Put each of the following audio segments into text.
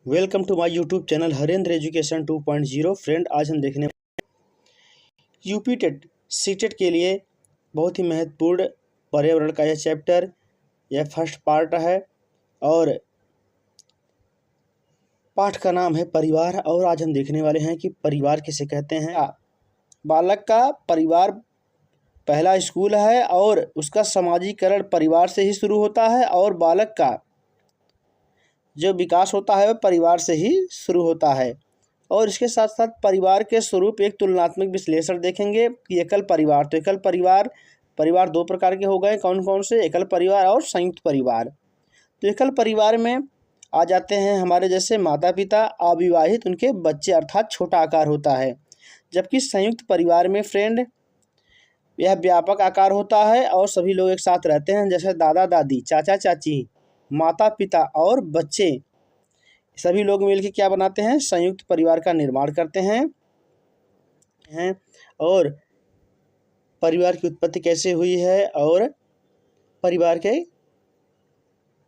Welcome to my YouTube channel Harendra education 2.0। Friend, आज हम देखने यूपी टेट सीटेट के लिए बहुत ही महत्वपूर्ण पर्यावरण का यह चैप्टर, यह फर्स्ट पार्ट है और पाठ का नाम है परिवार। और आज हम देखने वाले हैं कि परिवार किसे कहते हैं। बालक का परिवार पहला स्कूल है और उसका समाजीकरण परिवार से ही शुरू होता है और बालक का जो विकास होता है वह परिवार से ही शुरू होता है। और इसके साथ साथ परिवार के स्वरूप एक तुलनात्मक विश्लेषण देखेंगे कि एकल परिवार। तो एकल परिवार दो प्रकार के हो गए, कौन कौन से? एकल परिवार और संयुक्त परिवार। तो एकल परिवार में आ जाते हैं हमारे जैसे माता पिता, अविवाहित, उनके बच्चे, अर्थात छोटा आकार होता है। जबकि संयुक्त परिवार में फ्रेंड यह व्यापक आकार होता है और सभी लोग एक साथ रहते हैं, जैसे दादा दादी, चाचा चाची, माता पिता और बच्चे, सभी लोग मिलकर क्या बनाते हैं? संयुक्त परिवार का निर्माण करते हैं। और परिवार की उत्पत्ति कैसे हुई है और परिवार के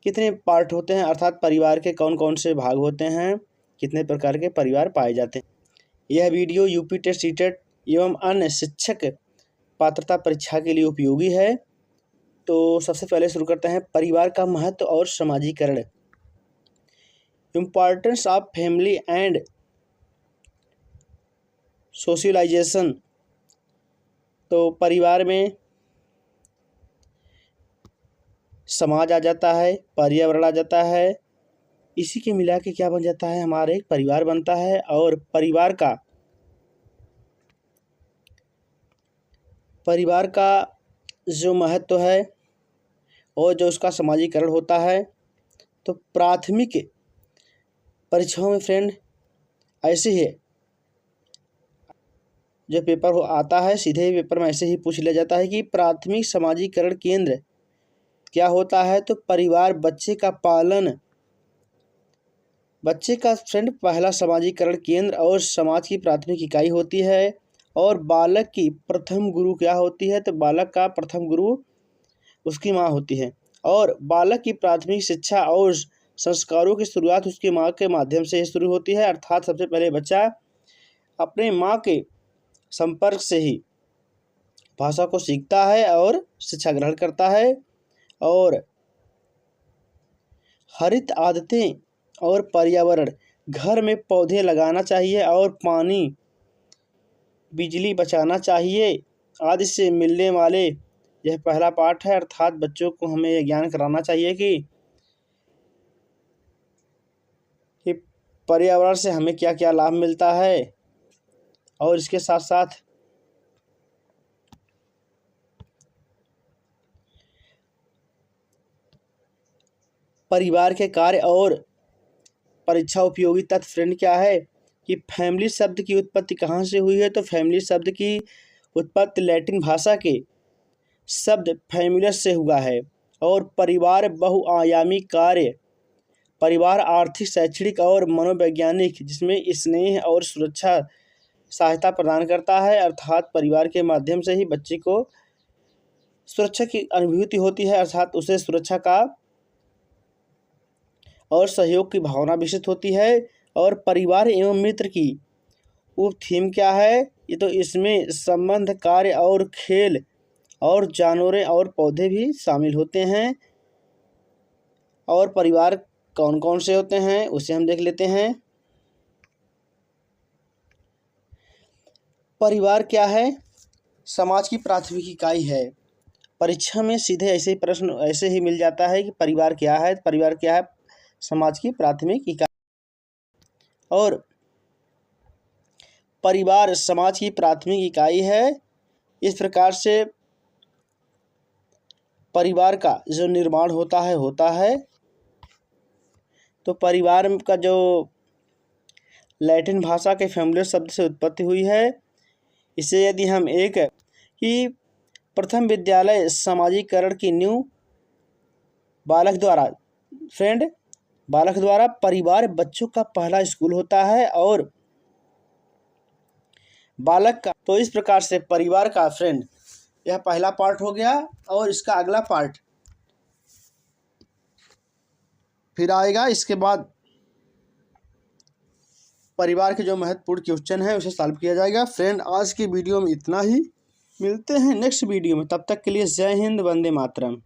कितने पार्ट होते हैं, अर्थात परिवार के कौन कौन से भाग होते हैं, कितने प्रकार के परिवार पाए जाते हैं। यह वीडियो यूपी टेट सीटेट एवं अन्य शिक्षक पात्रता परीक्षा के लिए उपयोगी है। तो सबसे पहले शुरू करते हैं परिवार का महत्व और समाजीकरण। Importance of family and socialisation. तो परिवार में समाज आ जाता है, पर्यावरण आ जाता है, इसी के मिला के क्या बन जाता है? हमारा एक परिवार बनता है। और परिवार का जो महत्व है और जो उसका समाजीकरण होता है, तो प्राथमिक परीक्षाओं में फ्रेंड ऐसे ही जो पेपर आता है, सीधे पेपर में ऐसे ही पूछ लिया जाता है कि प्राथमिक समाजीकरण केंद्र क्या होता है? तो परिवार बच्चे का फ्रेंड पहला समाजीकरण केंद्र और समाज की प्राथमिक इकाई होती है। और बालक की प्रथम गुरु क्या होती है? तो बालक का प्रथम गुरु उसकी माँ होती है। और बालक की प्राथमिक शिक्षा और संस्कारों की शुरुआत उसकी माँ के माध्यम से शुरू होती है, अर्थात सबसे पहले बच्चा अपने माँ के संपर्क से ही भाषा को सीखता है और शिक्षा ग्रहण करता है। और हरित आदतें और पर्यावरण, घर में पौधे लगाना चाहिए और पानी बिजली बचाना चाहिए आदि से मिलने वाले यह पहला पाठ है। अर्थात बच्चों को हमें यह ज्ञान कराना चाहिए कि पर्यावरण से हमें क्या क्या लाभ मिलता है। और इसके साथ साथ परिवार के कार्य और परीक्षा उपयोगी तथ्य फ्रेंड क्या है कि फैमिली शब्द की उत्पत्ति कहाँ से हुई है? तो फैमिली शब्द की उत्पत्ति लैटिन भाषा के शब्द फैमिलस से हुआ है। और परिवार बहुआयामी कार्य, परिवार आर्थिक, शैक्षणिक और मनोवैज्ञानिक, जिसमें स्नेह और सुरक्षा सहायता प्रदान करता है, अर्थात परिवार के माध्यम से ही बच्चे को सुरक्षा की अनुभूति होती है, अर्थात उसे सुरक्षा का और सहयोग की भावना विकसित होती है। और परिवार एवं मित्र की उप थीम क्या है? ये तो इसमें संबंध, कार्य और खेल और जानवरें और पौधे भी शामिल होते हैं। और परिवार कौन कौन से होते हैं उसे हम देख लेते हैं। परिवार क्या है? समाज की प्राथमिक इकाई है। परीक्षा में सीधे ऐसे ही प्रश्न ऐसे ही मिल जाता है कि परिवार क्या है? परिवार क्या है? समाज की प्राथमिक इकाई। और परिवार समाज की प्राथमिक इकाई है। इस प्रकार से परिवार का जो निर्माण होता है। तो परिवार का जो लैटिन भाषा के फैमिलियर शब्द से उत्पत्ति हुई है, इसे यदि हम एक कि प्रथम विद्यालय समाजीकरण की नींव बालक द्वारा परिवार बच्चों का पहला स्कूल होता है। और बालक का, तो इस प्रकार से परिवार का फ्रेंड यह पहला पार्ट हो गया। और इसका अगला पार्ट फिर आएगा इसके बाद परिवार के जो महत्वपूर्ण क्वेश्चन है उसे सॉल्व किया जाएगा। फ्रेंड, आज की वीडियो में इतना ही, मिलते हैं नेक्स्ट वीडियो में, तब तक के लिए जय हिंद, वंदे मातरम।